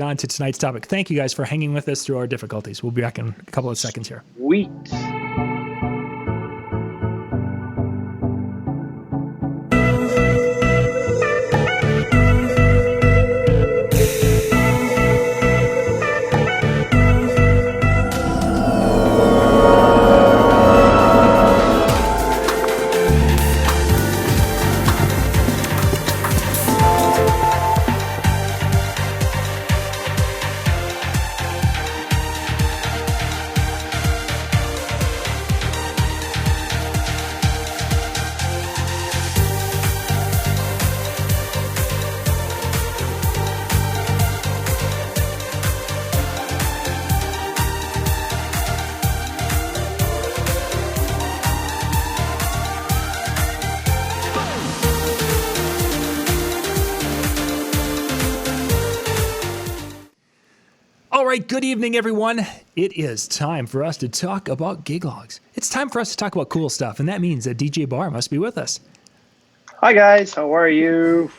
On to tonight's topic. Thank you guys for hanging with us through our difficulties. We'll be back in a couple of seconds here. Sweet. All right, good evening, everyone. It is time for us to talk about gig logs. It's time for us to talk about cool stuff, and that means that DJ Barr must be with us. Hi guys, how are you?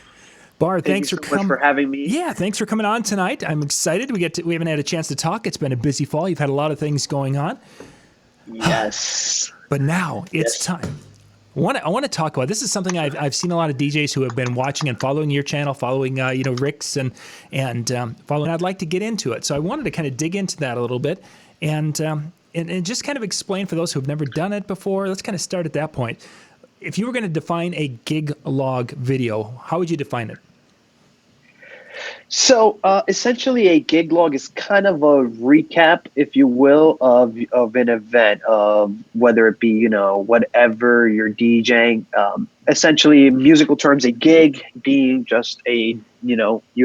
Barr, Thank you so much for having me. Yeah, thanks for coming on tonight. I'm excited. We haven't had a chance to talk. It's been a busy fall. You've had a lot of things going on. Yes. But now it's time. I want to talk about this. Is something I've seen a lot of DJs who have been watching and following your channel, following Rick's and following. I'd like to get into it, so I wanted to kind of dig into that a little bit and just kind of explain for those who have never done it before. Let's kind of start at that point. If you were going to define a gig log video, how would you define it? So essentially a gig log is kind of a recap, if you will, of an event, of whether it be, whatever you're DJing. Essentially, in musical terms, a gig being just you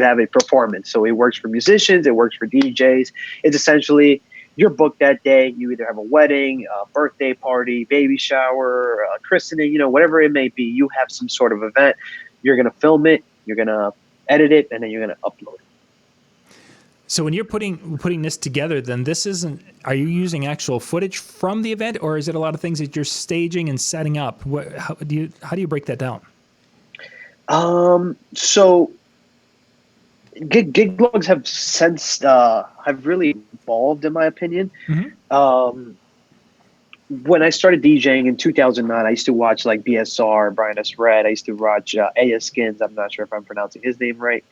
have a performance. So it works for musicians, it works for DJs. It's essentially you're booked that day. You either have a wedding, a birthday party, baby shower, a christening, whatever it may be. You have some sort of event. You're going to film it. You're going to edit it, and then you're going to upload it. So when you're putting this together, then are you using actual footage from the event, or is it a lot of things that you're staging and setting up? How do you break that down? So gig logs have really evolved, in my opinion. Mm-hmm. When I started DJing in 2009, I used to watch like BSR, Brian S. Red. I used to watch A.S. Skins. I'm not sure if I'm pronouncing his name right.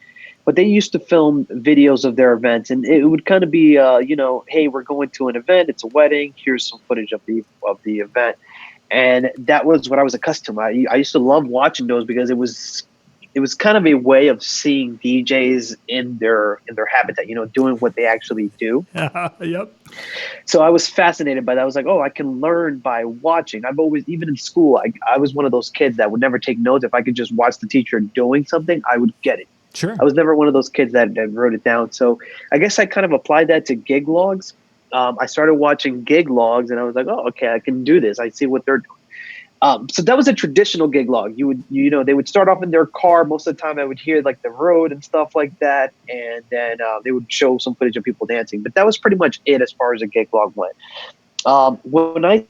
But they used to film videos of their events. And it would kind of be, hey, we're going to an event. It's a wedding. Here's some footage of the event. And that was what I was accustomed to. I used to love watching those because it was kind of a way of seeing DJs in their habitat, doing what they actually do. Yep. So I was fascinated by that. I was like, oh, I can learn by watching. I've always, even in school, I was one of those kids that would never take notes. If I could just watch the teacher doing something, I would get it. Sure. I was never one of those kids that wrote it down. So I guess I kind of applied that to gig logs. I started watching gig logs and I was like, oh, okay, I can do this. I see what they're doing. So that was a traditional gig log. They would start off in their car. Most of the time I would hear like the road and stuff like that. And then they would show some footage of people dancing. But that was pretty much it as far as a gig log went. When I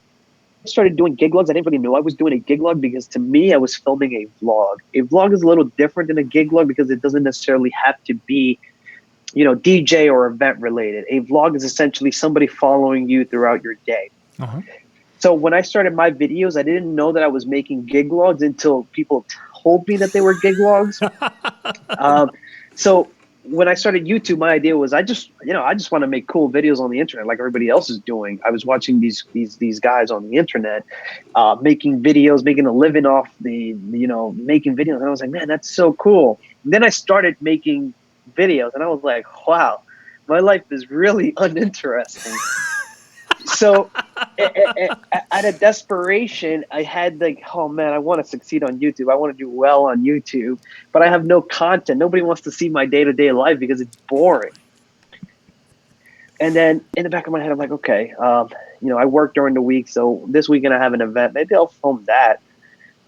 started doing gig logs, I didn't really know I was doing a gig log because to me, I was filming a vlog. A vlog is a little different than a gig log because it doesn't necessarily have to be, DJ or event related. A vlog is essentially somebody following you throughout your day. Uh-huh. So when I started my videos, I didn't know that I was making gig logs until people told me that they were gig logs. So when I started YouTube, my idea was I just want to make cool videos on the internet like everybody else is doing. I was watching these guys on the internet making videos, making a living off making videos. And I was like, man, that's so cool. And then I started making videos and I was like, wow, my life is really uninteresting. So out of desperation, I had like, oh man, I want to succeed on YouTube. I want to do well on YouTube, but I have no content. Nobody wants to see my day-to-day life because it's boring. And then in the back of my head, I'm like, okay, I work during the week. So this weekend I have an event. Maybe I'll film that.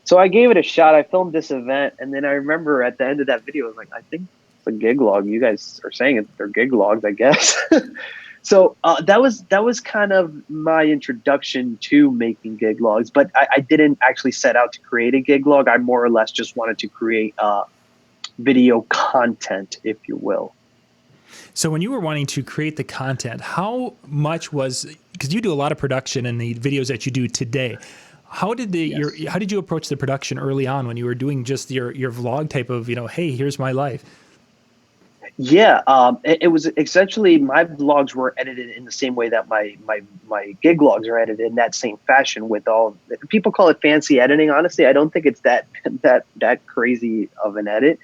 So I gave it a shot. I filmed this event. And then I remember at the end of that video, I was like, I think it's a gig log. You guys are saying they're gig logs, I guess. So that was kind of my introduction to making gig logs, but I didn't actually set out to create a gig log. I more or less just wanted to create video content, if you will. So when you were wanting to create the content, how much was, because you do a lot of production in the videos that you do today, how did Yes. how did you approach the production early on when you were doing just your vlog type of, hey, here's my life? Yeah, it was essentially my vlogs were edited in the same way that my gig logs are edited in that same fashion. With all people call it fancy editing. Honestly, I don't think it's that crazy of an edit.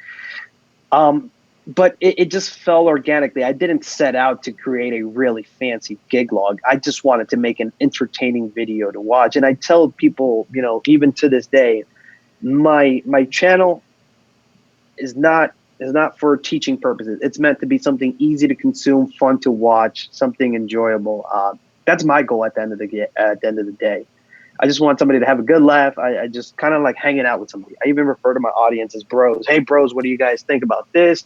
Um, but it just fell organically. I didn't set out to create a really fancy gig log. I just wanted to make an entertaining video to watch. And I tell people, even to this day, my channel is not for teaching purposes. It's meant to be something easy to consume, fun to watch, something enjoyable. That's my goal at the end of the day. I just want somebody to have a good laugh. I just kind of like hanging out with somebody. I even refer to my audience as bros. Hey, bros, what do you guys think about this?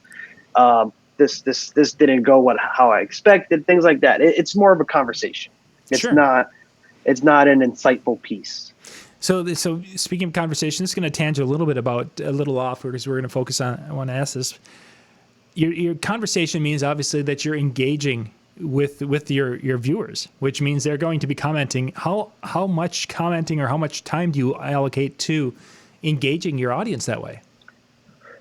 This didn't go how I expected. Things like that. It's more of a conversation. It's Sure. not. It's not an insightful piece. So speaking of conversation, this is going to tangent a little bit about a little off because we're going to focus on. I want to ask this. Your conversation means obviously that you're engaging with your viewers, which means they're going to be commenting. How much commenting or how much time do you allocate to engaging your audience that way?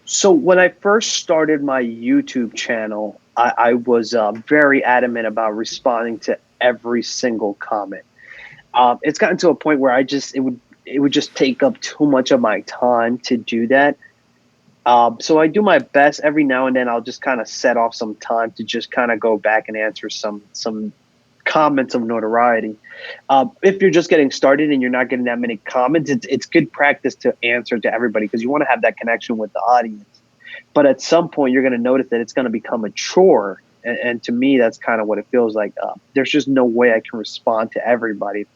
So when I first started my YouTube channel, I was very adamant about responding to every single comment. It's gotten to a point where it would just take up too much of my time to do that. So I do my best. Every now and then I'll just kind of set off some time to just kind of go back and answer some comments of notoriety. If you're just getting started and you're not getting that many comments, it's good practice to answer to everybody because you want to have that connection with the audience. But at some point, you're going to notice that it's going to become a chore. And to me, that's kind of what it feels like. There's just no way I can respond to everybody.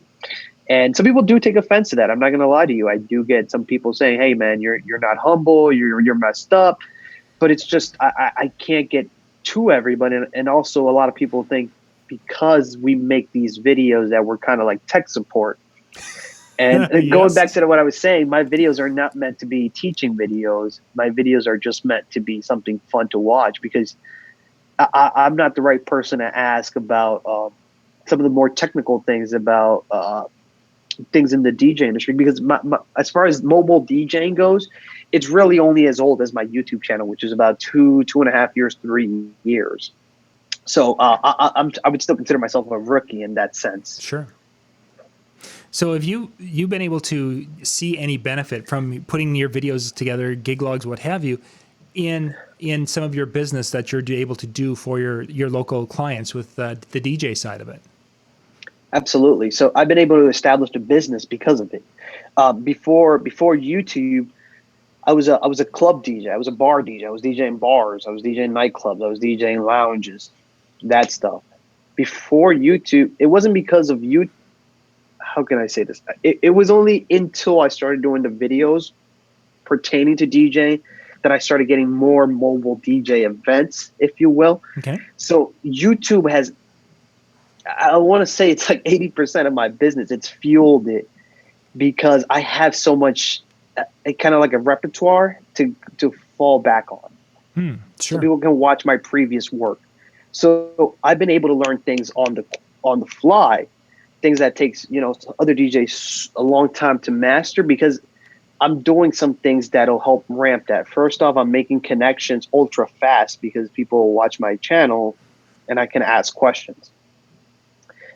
And some people do take offense to that. I'm not going to lie to you. I do get some people saying, "Hey, man, you're not humble. You're messed up." But it's just I can't get to everybody. And also, a lot of people think because we make these videos that we're kind of like tech support. And going back Yes. to what I was saying, my videos are not meant to be teaching videos. My videos are just meant to be something fun to watch because I'm not the right person to ask about some of the more technical things about things in the DJ industry because as far as mobile DJing goes, it's really only as old as my YouTube channel, which is about 2.5 years, 3 years. So I would still consider myself a rookie in that sense. Sure. So have you've been able to see any benefit from putting your videos together, gig logs, what have you, in some of your business that you're able to do for your local clients with the DJ side of it? Absolutely. So I've been able to establish a business because of it. Before YouTube, I was a club DJ. I was a bar DJ. I was DJing bars. I was DJing nightclubs. I was DJing lounges, that stuff. Before YouTube, it wasn't because of you. How can I say this? It was only until I started doing the videos pertaining to DJ that I started getting more mobile DJ events, if you will. Okay. So YouTube has, I want to say it's like 80% of my business. It's fueled it because I have so much, kind of like a repertoire to fall back on. So Sure. people can watch my previous work. So I've been able to learn things on the fly, things that takes, other DJs a long time to master because I'm doing some things that'll help ramp that. First off, I'm making connections ultra fast because people watch my channel and I can ask questions.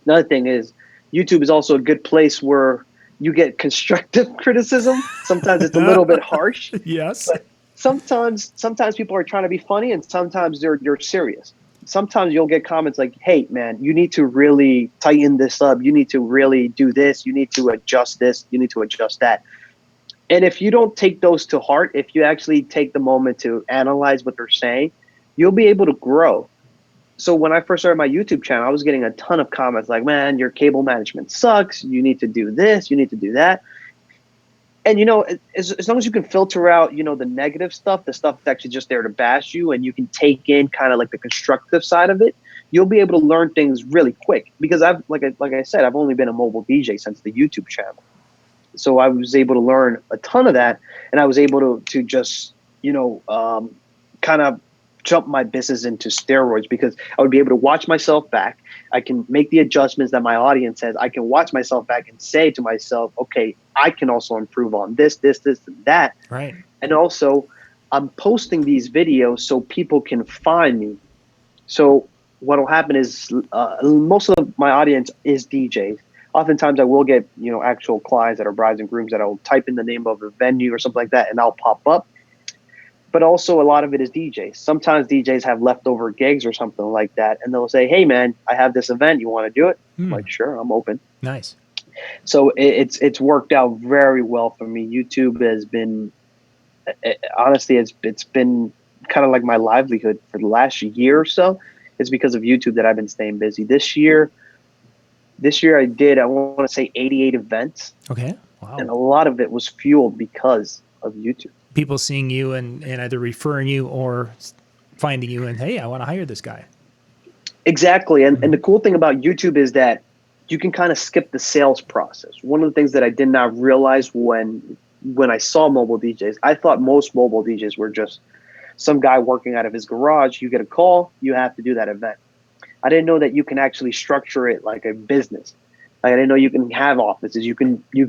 Another thing is YouTube is also a good place where you get constructive criticism. Sometimes it's a little bit harsh, Yes. but sometimes people are trying to be funny and sometimes they're serious. Sometimes you'll get comments like, "Hey, man, you need to really tighten this up. You need to really do this. You need to adjust this. You need to adjust that." And if you don't take those to heart, if you actually take the moment to analyze what they're saying, you'll be able to grow. So when I first started my YouTube channel, I was getting a ton of comments like, "Man, your cable management sucks. You need to do this. You need to do that." And, as long as you can filter out, the negative stuff, the stuff that's actually just there to bash you, and you can take in kind of like the constructive side of it, you'll be able to learn things really quick. Because like I said, I've only been a mobile DJ since the YouTube channel. So I was able to learn a ton of that, and I was able to just, kind of jump my business into steroids because I would be able to watch myself back. I can make the adjustments that my audience says. I can watch myself back and say to myself, okay, I can also improve on this, and that. Right. And also, I'm posting these videos so people can find me. So what will happen is most of my audience is DJs. Oftentimes I will get, actual clients that are brides and grooms that I'll type in the name of a venue or something like that and I'll pop up. But also a lot of it is DJs. Sometimes DJs have leftover gigs or something like that. And they'll say, hey man, I have this event. You want to do it? I'm like, sure, I'm open. Nice. So it's worked out very well for me. YouTube has been, honestly, it's been kind of like my livelihood for the last year or so. It's because of YouTube that I've been staying busy. This year I did, I want to say 88 events. Okay. Wow. And a lot of it was fueled because of YouTube. People seeing you and either referring you or finding you and, hey, I want to hire this guy. Exactly. And the cool thing about YouTube is that you can kind of skip the sales process. One of the things that I did not realize when I saw mobile DJs, I thought most mobile DJs were just some guy working out of his garage. You get a call, you have to do that event. I didn't know that you can actually structure it like a business. Like, I didn't know you can have offices. You can be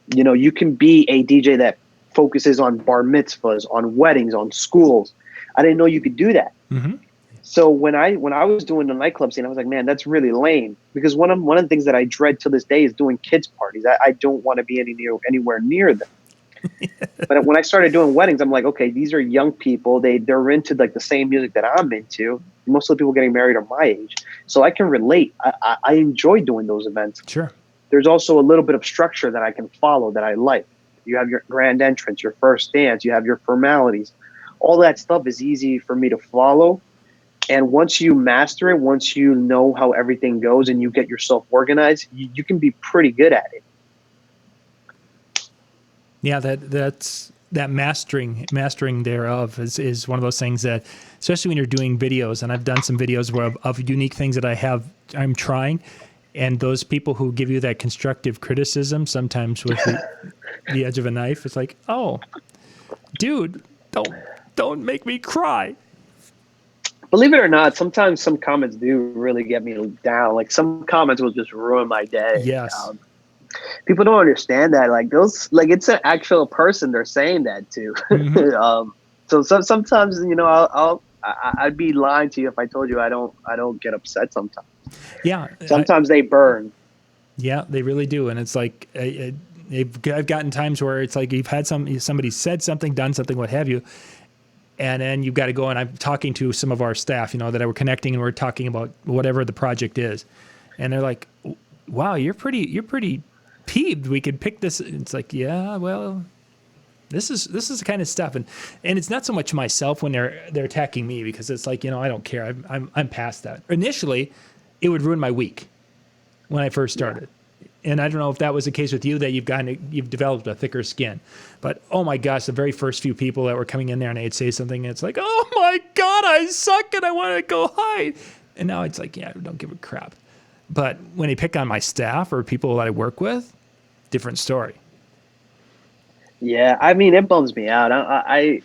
a DJ that focuses on bar mitzvahs, on weddings, on schools. I didn't know you could do that. Mm-hmm. So when I was doing the nightclub scene, I was like, man, that's really lame. Because one of the things that I dread to this day is doing kids parties. I don't want to be anywhere near them. But when I started doing weddings, I'm like, okay, these are young people. They're into like the same music that I'm into. Most of the people getting married are my age, so I can relate. I enjoy doing those events. Sure. There's also a little bit of structure that I can follow that I like. You have your grand entrance, your first dance, you have your formalities. All that stuff is easy for me to follow. And once you master it, once you know how everything goes and you get yourself organized, you can be pretty good at it. Yeah, that's mastering thereof is one of those things that, especially when you're doing videos, and I've done some videos of unique things that I'm trying, and those people who give you that constructive criticism, sometimes with the edge of a knife, it's like, oh, dude, don't make me cry. Believe it or not, sometimes some comments do really get me down. Like some comments will just ruin my day. Yes. People don't understand that. Like it's an actual person they're saying that to. Mm-hmm. So sometimes, I'd be lying to you if I told you I don't get upset sometimes. Yeah. Sometimes they burn. Yeah, they really do. And it's like, I've gotten times where it's like you've had somebody said something, done something, what have you. And then you've got to go, and I'm talking to some of our staff, that we're connecting, and we're talking about whatever the project is. And they're like, wow, you're pretty peeved. We could pick this. It's like, yeah, well, this is the kind of stuff. And it's not so much myself when they're attacking me, because it's like, I don't care. I'm past that. Initially, it would ruin my week when I first started. Yeah. And I don't know if that was the case with you, that you've developed a thicker skin. But oh my gosh, the very first few people that were coming in there and they'd say something, and it's like, oh my God, I suck and I want to go hide. And now it's like, yeah, don't give a crap. But when they pick on my staff or people that I work with, different story. Yeah, I mean, it bums me out. I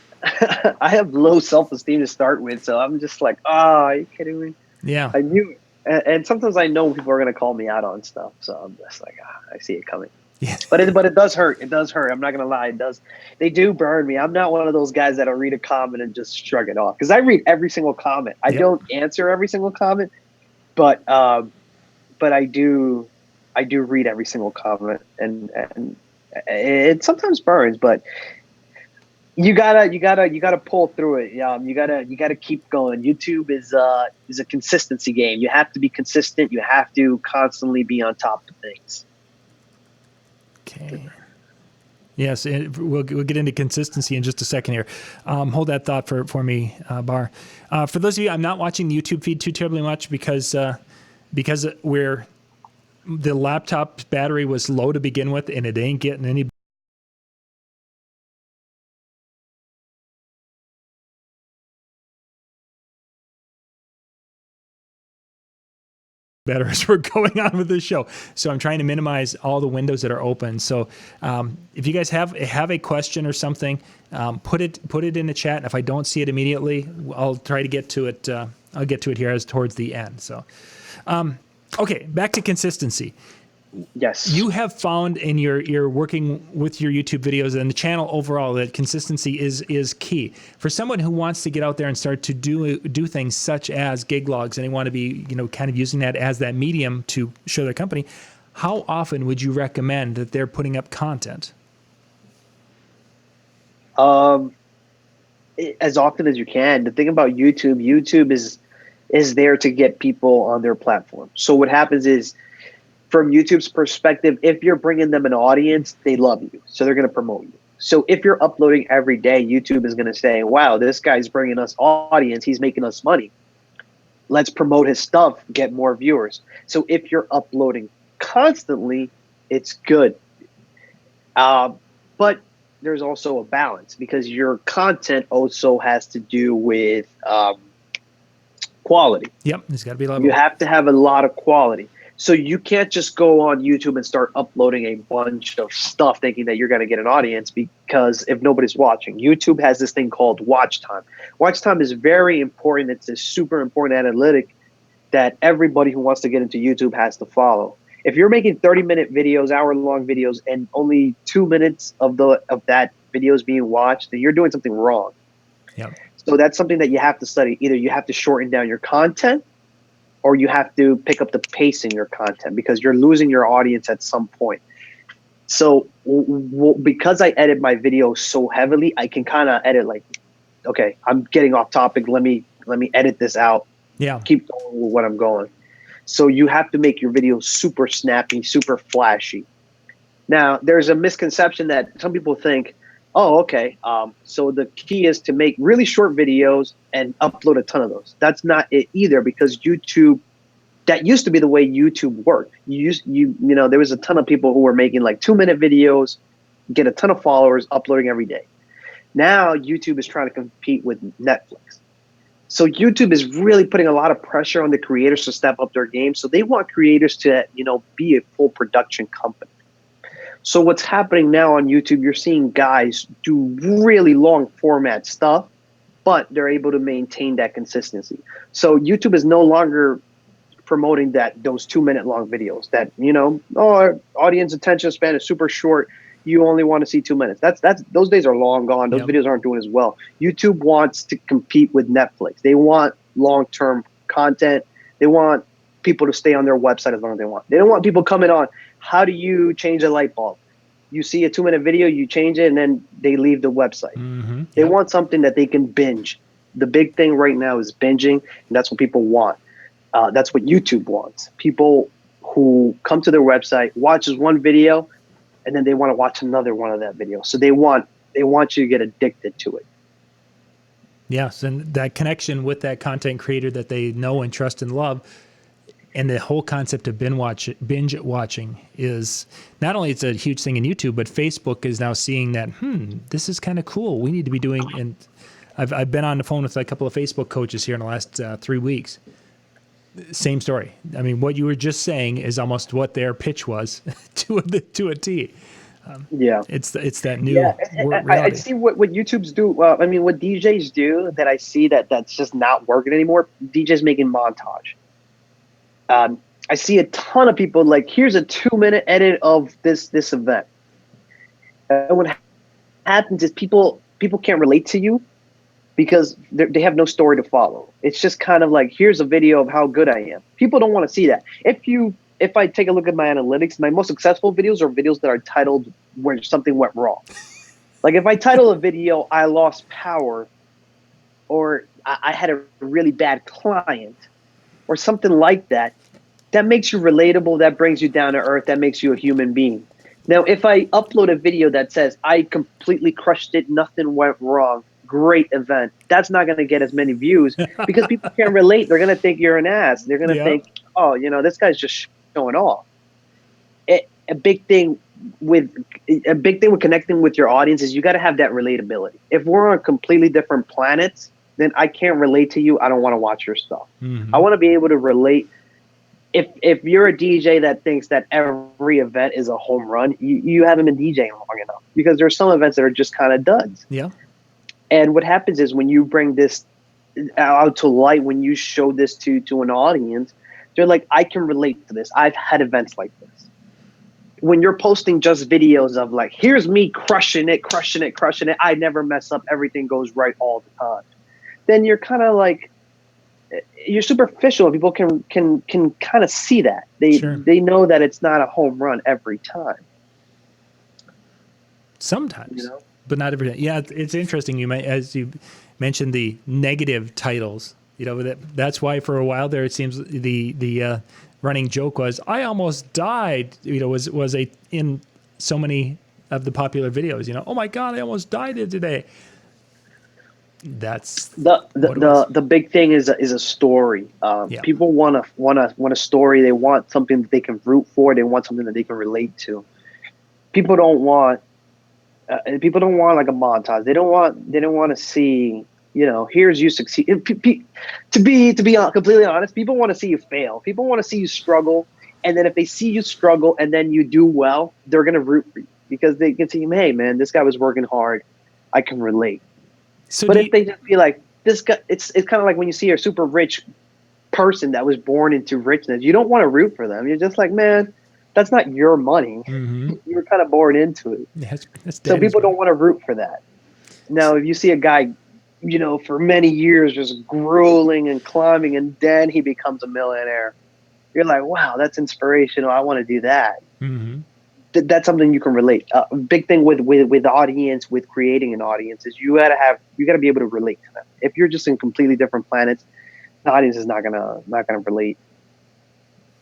I have low self-esteem to start with, so I'm just like, oh, are you kidding me? Yeah. I knew it. And sometimes I know people are going to call me out on stuff, so I'm just like, I see it coming. Yeah. But it does hurt. It does hurt. I'm not going to lie. It does. They do burn me. I'm not one of those guys that'll read a comment and just shrug it off, because I read every single comment. I don't answer every single comment, but I do read every single comment, and it sometimes burns, but you gotta pull through it. You gotta keep going. YouTube is a consistency game. You have to be consistent. You have to constantly be on top of things. Okay. Yes, we'll get into consistency in just a second here. Hold that thought for me, Barr. For those of you, I'm not watching the YouTube feed too terribly much because the laptop battery was low to begin with, and it ain't getting any better as we're going on with this show. So I'm trying to minimize all the windows that are open. So if you guys have a question or something, put it in the chat. And if I don't see it immediately, I'll try to get to it. I'll get to it here as towards the end. So, okay, back to consistency. Yes. You have found in your working with your YouTube videos and the channel overall that consistency is key. For someone who wants to get out there and start to do things such as gig logs, and they want to be, kind of using that as that medium to show their company, how often would you recommend that they're putting up content? As often as you can. The thing about YouTube is there to get people on their platform. So what happens is, from YouTube's perspective, if you're bringing them an audience, they love you. So they're going to promote you. So if you're uploading every day, YouTube is going to say, wow, this guy's bringing us audience. He's making us money. Let's promote his stuff, get more viewers. So if you're uploading constantly, it's good. But there's also a balance, because your content also has to do with quality. Yep, there's got to be a level. You have to have a lot of quality. So you can't just go on YouTube and start uploading a bunch of stuff thinking that you're going to get an audience, because if nobody's watching, YouTube has this thing called watch time. Watch time is very important. It's a super important analytic that everybody who wants to get into YouTube has to follow. If you're making 30-minute videos, hour-long videos, and only 2 minutes of that video is being watched, then you're doing something wrong. Yep. So that's something that you have to study. Either you have to shorten down your content, or you have to pick up the pace in your content, because you're losing your audience at some point. So because I edit my videos so heavily, I can kind of edit like, okay, I'm getting off topic. Let me edit this out. Yeah. Keep going with what I'm going. So you have to make your videos super snappy, super flashy. Now, there's a misconception that some people think, oh, okay, so the key is to make really short videos and upload a ton of those. That's not it either, because YouTube, that used to be the way YouTube worked. There was a ton of people who were making like 2-minute videos, get a ton of followers, uploading every day. Now YouTube is trying to compete with Netflix. So YouTube is really putting a lot of pressure on the creators to step up their game. So they want creators to, be a full production company. So what's happening now on YouTube, you're seeing guys do really long format stuff, but they're able to maintain that consistency. So YouTube is no longer promoting those 2-minute long videos that, our audience attention span is super short. You only want to see 2 minutes. Those days are long gone. Those videos aren't doing as well. YouTube wants to compete with Netflix. They want long-term content. They want people to stay on their website as long as they want. They don't want people coming on. How do you change a light bulb? You see a 2-minute video, you change it, and then they leave the website. Mm-hmm. They want something that they can binge. The big thing right now is binging, and that's what people want. That's what YouTube wants. People who come to their website, watches one video, and then they want to watch another one of that video. So they want you to get addicted to it. Yes, and that connection with that content creator that they know and trust and love. And the whole concept of binge watching is not only it's a huge thing in YouTube, but Facebook is now seeing that, this is kind of cool. We need to be doing, and I've been on the phone with a couple of Facebook coaches here in the last 3 weeks. Same story. I mean, what you were just saying is almost what their pitch was to a T. Yeah, it's that new. Yeah, reality. I see what YouTubes do. What DJs do that I see that's just not working anymore. DJs making montage. I see a ton of people like, here's a 2-minute edit of this event. And what happens is people can't relate to you because they have no story to follow. It's just kind of like, here's a video of how good I am. People don't want to see that. If I take a look at my analytics, my most successful videos are videos that are titled where something went wrong. Like if I title a video, I lost power, or I had a really bad client, or something like that, that makes you relatable, that brings you down to earth, that makes you a human being. Now, if I upload a video that says, I completely crushed it, nothing went wrong, great event, that's not going to get as many views because people can't relate. They're going to think you're an ass. They're going to think, oh, this guy's just showing off. A big thing with connecting with your audience is you got to have that relatability. If we're on completely different planets, then I can't relate to you. I don't want to watch your stuff. Mm-hmm. I want to be able to relate if you're a DJ that thinks that every event is a home run, you haven't been DJing long enough, because there's some events that are just kind of duds. Yeah. And what happens is when you bring this out to light, when you show this to an audience, they're like, I can relate to this. I've had events like this. When you're posting just videos of like, here's me crushing it, I never mess up, everything goes right all the time, then you're kind of like, you're superficial. People can kind of see that. They know that it's not a home run every time. Sometimes, You know? but not every time. Yeah, it's interesting. As you mentioned, the negative titles. That's why for a while there, it seems the running joke was, "I almost died." Was in so many of the popular videos. Oh my God, I almost died today. That's the big thing is a story. People want a story. They want something that they can root for. They want something that they can relate to. People don't want like a montage. They don't want to see, here's you succeed. To be completely honest, people want to see you fail. People want to see you struggle, and then if they see you struggle and then you do well, they're gonna root for you, because they can see, hey man, this guy was working hard. I can relate. So but if they just be like, this guy, it's kind of like when you see a super rich person that was born into richness, you don't want to root for them. You're just like, man, that's not your money. Mm-hmm. You were kind of born into it. That's so people don't want to root for that. Now, if you see a guy, for many years just grueling and climbing, and then he becomes a millionaire, you're like, wow, that's inspirational. I want to do that. Mm-hmm. That's something you can relate. A big thing with audience, with creating an audience, is you gotta be able to relate to them. If you're just in completely different planets, the audience is not gonna relate.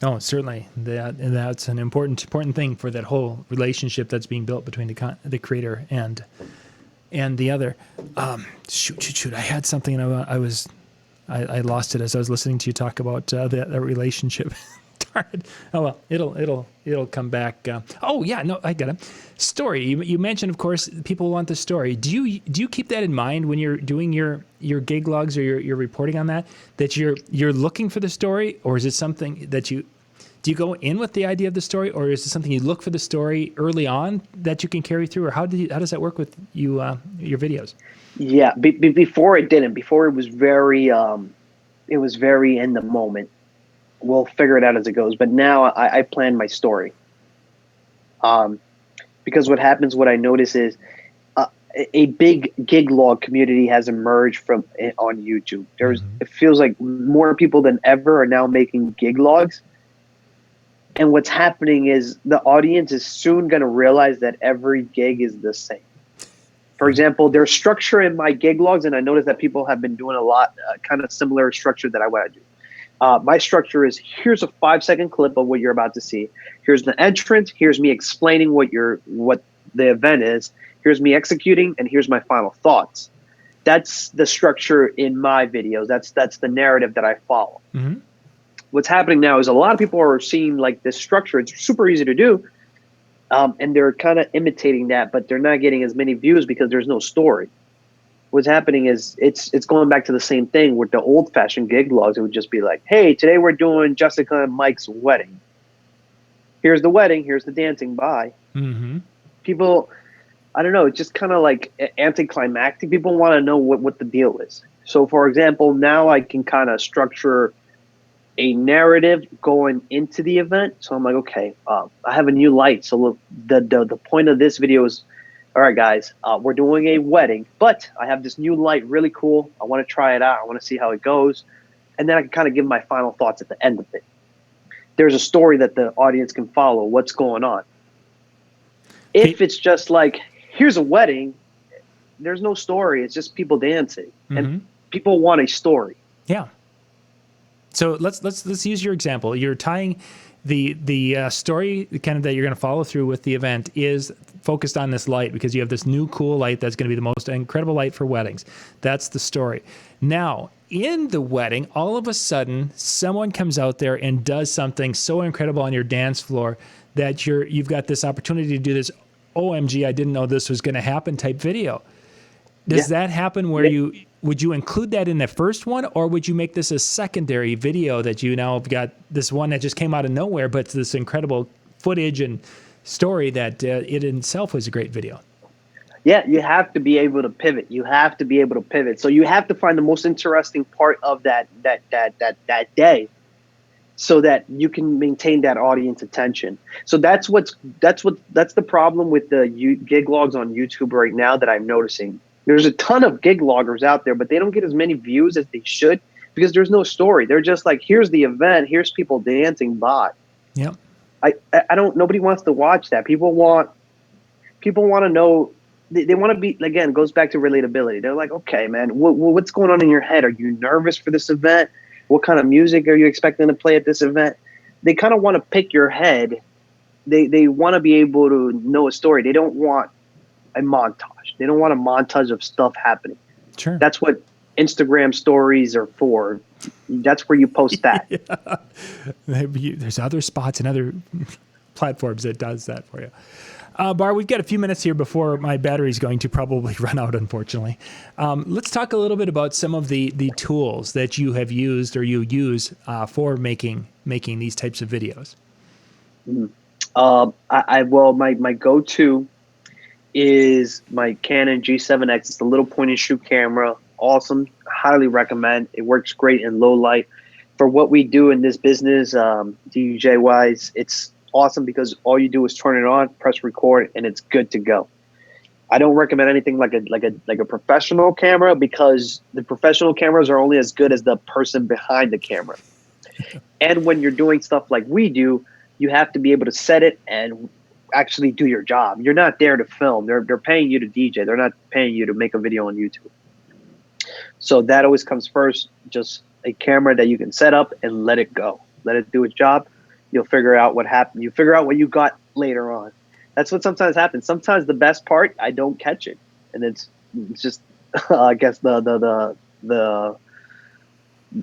Oh, certainly. That's an important thing for that whole relationship that's being built between the creator and the other. Shoot! I had something, and I lost it as I was listening to you talk about that relationship. Darn it. Oh well, it'll come back. Oh yeah, no, I got it. Story. You mentioned, of course, people want the story. Do you keep that in mind when you're doing your gig logs or your reporting on that you're looking for the story, or is it something that do you go in with the idea of the story, or is it something you look for the story early on that you can carry through, or how does that work with you your videos? Yeah, before it didn't. Before it was very in the moment. We'll figure it out as it goes. But now I plan my story. Because what I notice is a big gig log community has emerged on YouTube. It feels like more people than ever are now making gig logs. And what's happening is the audience is soon going to realize that every gig is the same. For example, there's structure in my gig logs, and I noticed that people have been doing a lot kind of similar structure that I want to do. My structure is, here's a 5-second clip of what you're about to see. Here's the entrance. Here's me explaining what the event is. Here's me executing, and here's my final thoughts. That's the structure in my videos. That's the narrative that I follow. Mm-hmm. What's happening now is a lot of people are seeing like this structure. It's super easy to do, and they're kind of imitating that, but they're not getting as many views because there's no story. What's happening is it's going back to the same thing with the old-fashioned gig logs. It would just be like, hey, today we're doing Jessica and Mike's wedding. Here's the wedding. Here's the dancing. Bye. Mm-hmm. People, I don't know, it's just kind of like anticlimactic. People want to know what the deal is. So, for example, now I can kind of structure a narrative going into the event. So I'm like, okay, I have a new light. So look, the point of this video is, all right, guys, we're doing a wedding, but I have this new light, really cool. I want to try it out. I want to see how it goes. And then I can kind of give my final thoughts at the end of it. There's a story that the audience can follow, what's going on. If it's just like, here's a wedding, there's no story. It's just people dancing. Mm-hmm. And people want a story. Yeah. So let's use your example. You're tying the story kind of that you're going to follow through with the event is focused on this light, because you have this new cool light that's going to be the most incredible light for weddings. That's the story. Now, in the wedding, all of a sudden, someone comes out there and does something so incredible on your dance floor that you've got this opportunity to do this OMG, I didn't know this was going to happen type video. Does that happen where would you include that in the first one, or would you make this a secondary video that you now have got this one that just came out of nowhere, but it's this incredible footage and story that it in itself was a great video? Yeah, you have to be able to pivot. You have to be able to pivot. So you have to find the most interesting part of that day, so that you can maintain that audience attention. So that's the problem with the gig logs on YouTube right now that I'm noticing. There's a ton of gig loggers out there, but they don't get as many views as they should because there's no story. They're just like, here's the event, here's people dancing by. Yep. I don't. Nobody wants to watch that. People want to know. They want to be, again, goes back to relatability. They're like, okay, man, what's going on in your head? Are you nervous for this event? What kind of music are you expecting to play at this event? They kind of want to pick your head. They want to be able to know a story. They don't want a montage. They don't want a montage of stuff happening. Sure. That's what Instagram stories are for. That's where you post that. Yeah. There's other spots and other platforms that does that for you. Barr, we've got a few minutes here before my battery's going to probably run out, unfortunately. Let's talk a little bit about some of the tools that you have used or you use for making these types of videos. Well, my go-to is my Canon G7X. It's a little point and shoot camera. Awesome. Highly recommend. It works great in low light. For what we do in this business, DJ wise, it's awesome because all you do is turn it on, press record, and it's good to go. I don't recommend anything like a professional camera because the professional cameras are only as good as the person behind the camera. And when you're doing stuff like we do, you have to be able to set it and actually do your job. You're not there to film. They're paying you to DJ. They're not paying you to make a video on YouTube. So that always comes first. Just a camera that you can set up and let it go. Let it do its job. You'll figure out what happened. You figure out what you got later on. That's what sometimes happens. Sometimes the best part, I don't catch it, and it's just I guess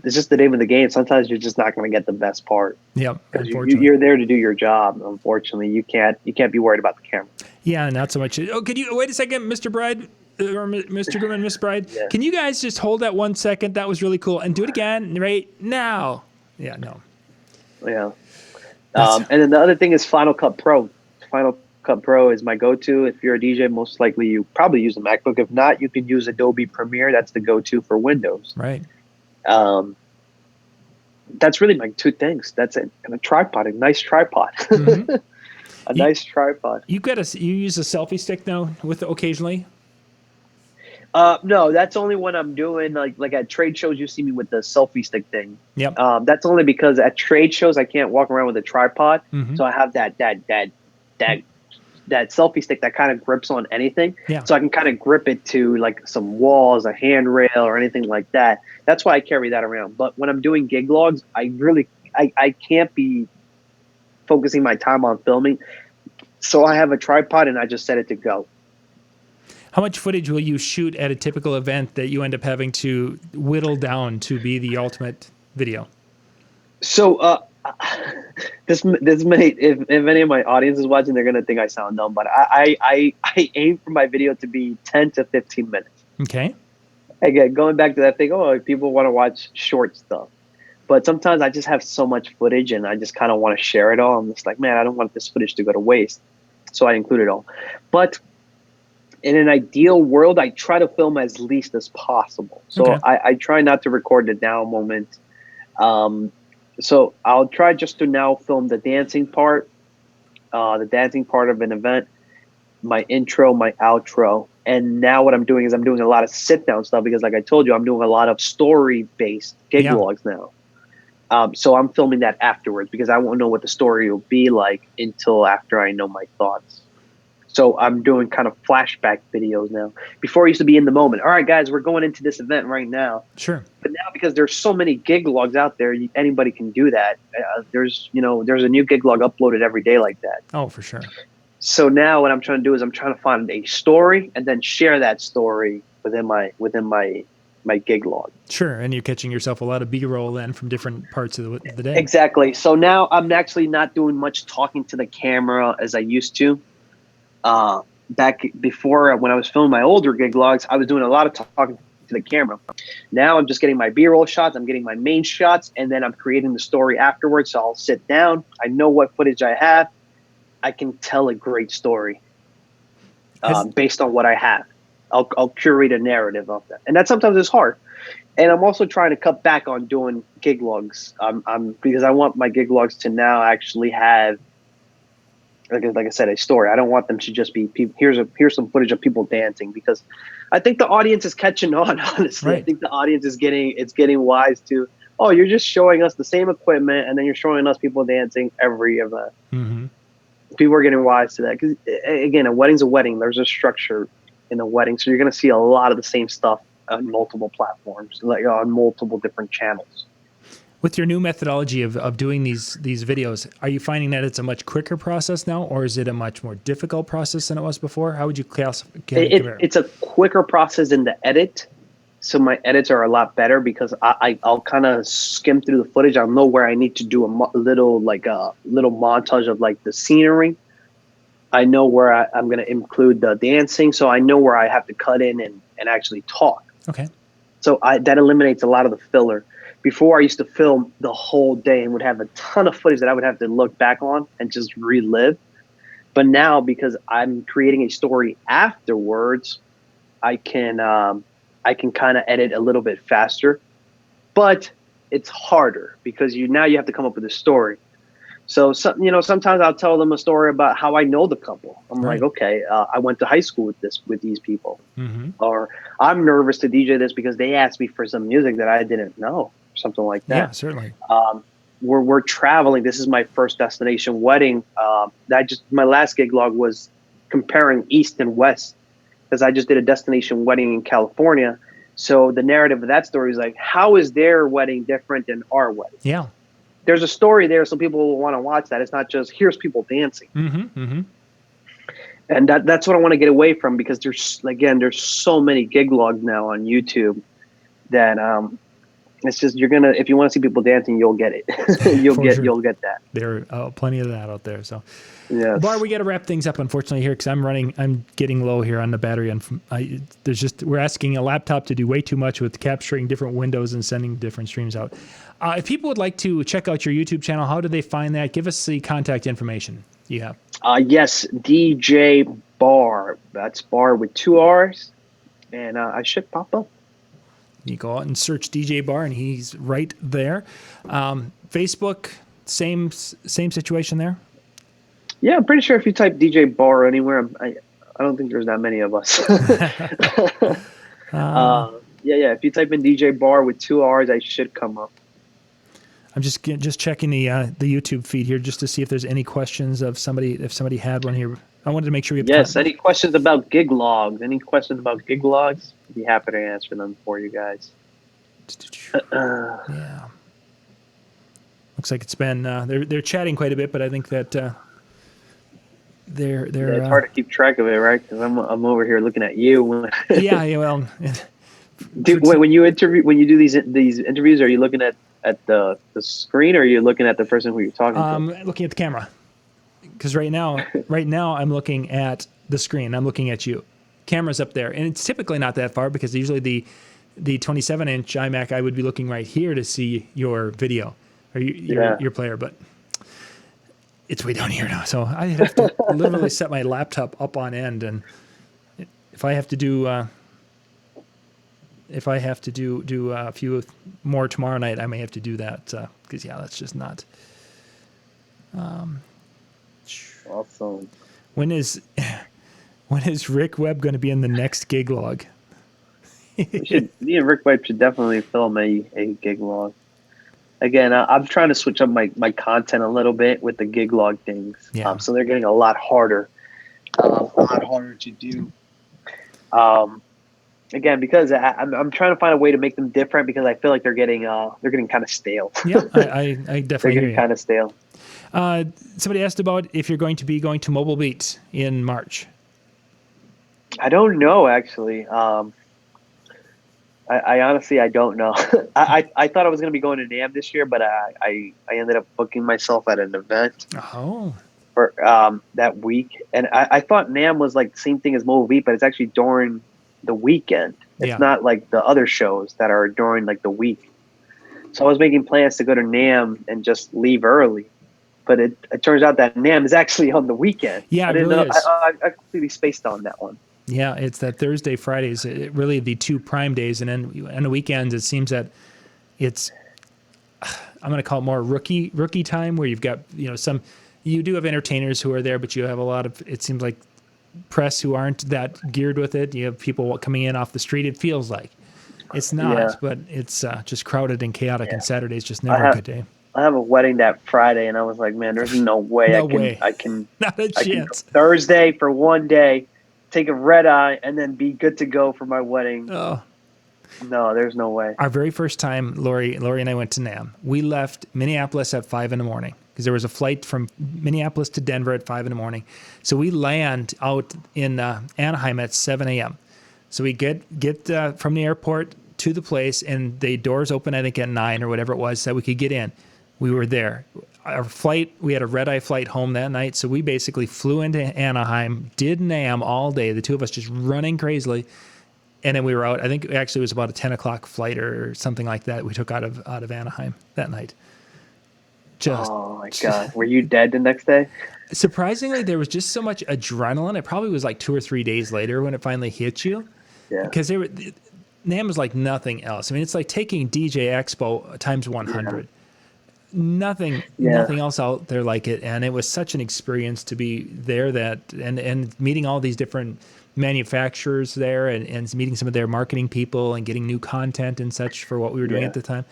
it's just the name of the game. Sometimes you're just not going to get the best part. Yeah, you're there to do your job. Unfortunately, you can't be worried about the camera. Yeah, not so much. Oh, could you wait a second, Mr. Bride? Or Mr. Goodman, Miss Bride? Yeah. Can you guys just hold that 1 second? That was really cool, and do it again right now. Yeah, no. Yeah. And then the other thing is Final Cut Pro. Final Cut Pro is my go-to. If you're a DJ, most likely you probably use a MacBook. If not, you can use Adobe Premiere. That's the go-to for Windows. Right. That's really my two things. That's it. And a tripod, a nice tripod. Mm-hmm. Nice tripod. You use a selfie stick now with occasionally? No, that's only when I'm doing like at trade shows. You see me with the selfie stick thing. Yep. That's only because at trade shows I can't walk around with a tripod, so I have that selfie stick that kind of grips on anything. Yeah. So I can kind of grip it to like some walls, a handrail, or anything like that. That's why I carry that around. But when I'm doing gig logs, I can't be focusing my time on filming, so I have a tripod and I just set it to go. How much footage will you shoot at a typical event that you end up having to whittle down to be the ultimate video? So this may, if any of my audience is watching, they're gonna think I sound dumb, but I aim for my video to be 10 to 15 minutes. Okay. Again, going back to that thing, people want to watch short stuff, but sometimes I just have so much footage and I just kind of want to share it all. I'm just like, man, I don't want this footage to go to waste, so I include it all. But in an ideal world, I try to film as least as possible. So okay. I try not to record the now moment. So I'll try just to now film the dancing part of an event, my intro, my outro. And now what I'm doing is I'm doing a lot of sit down stuff because like I told you, I'm doing a lot of story based gig logs now. So I'm filming that afterwards because I won't know what the story will be like until after I know my thoughts. So I'm doing kind of flashback videos now. Before I used to be in the moment. All right, guys, we're going into this event right now. Sure. But now because there's so many gig logs out there, anybody can do that. There's a new gig log uploaded every day like that. Oh, for sure. So now what I'm trying to do is I'm trying to find a story and then share that story within my gig log. Sure, and you're catching yourself a lot of B-roll then from different parts of the day. Exactly. So now I'm actually not doing much talking to the camera as I used to. Back before when I was filming my older gig logs, I was doing a lot of talking to to the camera. Now I'm just getting my B-roll shots, I'm getting my main shots, and then I'm creating the story afterwards. So I'll sit down, I know what footage I have, I can tell a great story based on what I have. I'll curate a narrative of that, and that sometimes is hard. And I'm also trying to cut back on doing gig logs. Because I want my gig logs to now actually have, like I said, a story. I don't want them to just be here's some footage of people dancing, because I think the audience is catching on. Honestly, Right. I think the audience is getting wise to. Oh, you're just showing us the same equipment, and then you're showing us people dancing every event. Mm-hmm. People are getting wise to that, because again, a wedding's a wedding. There's a structure in a wedding, so you're going to see a lot of the same stuff on multiple platforms, like on multiple different channels. With your new methodology of doing these videos, are you finding that it's a much quicker process now, or is it a much more difficult process than it was before? How would you classify? It's a quicker process in the edit. So my edits are a lot better, because I'll kind of skim through the footage. I'll know where I need to do a little montage of like the scenery. I know where I'm going to include the dancing. So I know where I have to cut in and actually talk. Okay. So that eliminates a lot of the filler. Before, I used to film the whole day and would have a ton of footage that I would have to look back on and just relive. But now, because I'm creating a story afterwards, I can kind of edit a little bit faster. But it's harder, because now you have to come up with a story. So sometimes I'll tell them a story about how I know the couple. I'm Right. like, okay, I went to high school with these people, Mm-hmm. or I'm nervous to DJ this because they asked me for some music that I didn't know, something like that. Yeah, certainly. We're traveling. This is my first destination wedding. My last gig log was comparing East and West, because I just did a destination wedding in California. So the narrative of that story is like, how is their wedding different than our wedding? Yeah. There's a story there, so people will want to watch that. It's not just here's people dancing. Mm-hmm. Mm-hmm. And that's what I want to get away from, because there's so many gig logs now on YouTube that it's just, if you want to see people dancing, you'll get it. You'll get that. There are plenty of that out there. So, Yes. Barr, we got to wrap things up, unfortunately, here, because I'm getting low here on the battery, and we're asking a laptop to do way too much with capturing different windows and sending different streams out. If people would like to check out your YouTube channel, how do they find that? Give us the contact information you have. Yes, DJ Barr. That's Barr with 2 R's, and I should pop up. You go out and search DJ Barr, and he's right there. Facebook, same situation there. Yeah, I'm pretty sure if you type DJ Barr anywhere, I don't think there's that many of us. Yeah. If you type in DJ Barr with 2 R's, I should come up. I'm just checking the YouTube feed here just to see if there's any questions if somebody had one here. I wanted to make sure we Yes. Any questions about gig logs? I'd be happy to answer them for you guys. Yeah. Looks like it's been they're chatting quite a bit, but I think that they're it's hard to keep track of it, right? Because I'm over here looking at you. yeah. Well, when you do these interviews, are you looking at the screen, or are you looking at the person who you're talking to? Looking at the camera, because right now I'm looking at the screen. I'm looking at you. Camera's up there, and it's typically not that far, because usually the 27-inch iMac, I would be looking right here to see your video or your player, but it's way down here now. So I have to literally set my laptop up on end, and if I have to do a few more tomorrow night, I may have to do that, because that's just not. Awesome. When is Rick Webb going to be in the next gig log? Me and Rick Webb should definitely film a gig log. Again, I'm trying to switch up my content a little bit with the gig log things. Yeah. So they're getting a lot harder to do. Again, because I'm trying to find a way to make them different, because I feel like they're getting kind of stale. Yeah, I definitely they're hear getting you. kind of stale. Somebody asked about if you're going to be going to Mobile Beat in March. I don't know, actually. I honestly, I don't know. I thought I was going to be going to NAMM this year, but I ended up booking myself at an event for that week. And I thought NAMM was like the same thing as Mobile Beat, but it's actually during the weekend. It's Yeah. not like the other shows that are during like the week. So I was making plans to go to NAMM and just leave early, but it turns out that NAMM is actually on the weekend. Yeah, I it didn't really know. is. I completely spaced on that one. Yeah, it's that Thursday, Fridays, really the two prime days, and then on the weekends, it seems that it's I'm going to call it more rookie time, where you've got you do have entertainers who are there, but you have a lot of, it seems like, press who aren't that geared with it. You have people coming in off the street. It feels like it's Yeah, not, but it's just crowded and chaotic, yeah. and Saturday's just I never a have good day. I have a wedding that Friday, and I was like, man, there's no way No way, not a I can go chance. Thursday for one day, take a red eye, and then be good to go for my wedding. Oh. No, there's no way. Our very first time, Lori and I went to NAMM. We left Minneapolis at 5 in the morning because there was a flight from Minneapolis to Denver at 5 in the morning. So we land out in Anaheim at 7 a.m. So we get from the airport to the place, and the doors open, I think, at 9 or whatever it was, so that we could get in. We were there. Our flight, we had a red-eye flight home that night, so we basically flew into Anaheim, did NAMM all day, the two of us just running crazily. And then we were out. I think actually it was about a 10 o'clock flight or something like that we took out of Anaheim that night. Oh my God. Were you dead the next day? Surprisingly, there was just so much adrenaline. It probably was like 2 or 3 days later when it finally hit you. Yeah. Because NAMM was like nothing else. I mean, it's like taking DJ Expo times 100. Nothing else out there like it. And it was such an experience to be there, and meeting all these different manufacturers there, and meeting some of their marketing people and getting new content and such for what we were doing at the time.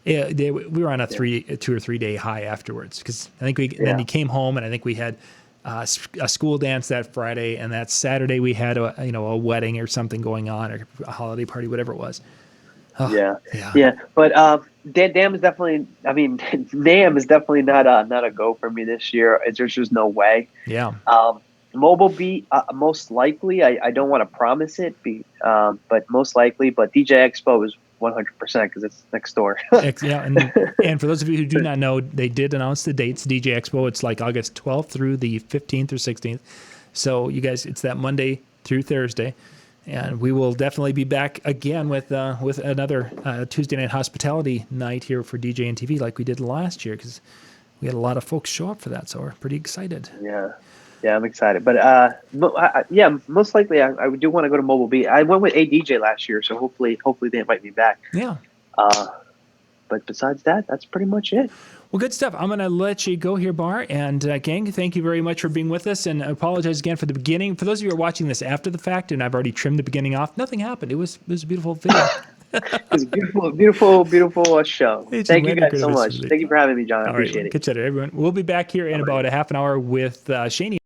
Yeah, we were on a 2 or 3 day high afterwards, because I think then he came home, and I think we had a school dance that Friday, and that Saturday we had a wedding or something going on, or a holiday party, whatever it was. Oh, yeah. But NAMM is definitely. I mean, NAMM is definitely not a go for me this year. There's just no way. Yeah. Mobile Beat, most likely. I don't want to promise it, but most likely. But DJ Expo is 100% because it's next door. Yeah, and for those of you who do not know, they did announce the dates. DJ Expo, it's like August 12th through the 15th or 16th. So you guys, it's that Monday through Thursday. And we will definitely be back again with another Tuesday night hospitality night here for DJNTV, like we did last year, because we had a lot of folks show up for that. So we're pretty excited. Yeah, I'm excited. But most likely I do want to go to Mobile Beat. I went with a DJ last year, so hopefully they invite me back. Yeah. But besides that, that's pretty much it. Well, good stuff. I'm going to let you go here, Barr. And gang, thank you very much for being with us. And I apologize again for the beginning. For those of you who are watching this after the fact, and I've already trimmed the beginning off, nothing happened. It was a beautiful video. It was a beautiful show. Thank you guys so much. Thank you for having me, John. I appreciate it. Catch you later, everyone. We'll be back here in about a half an hour with Shani.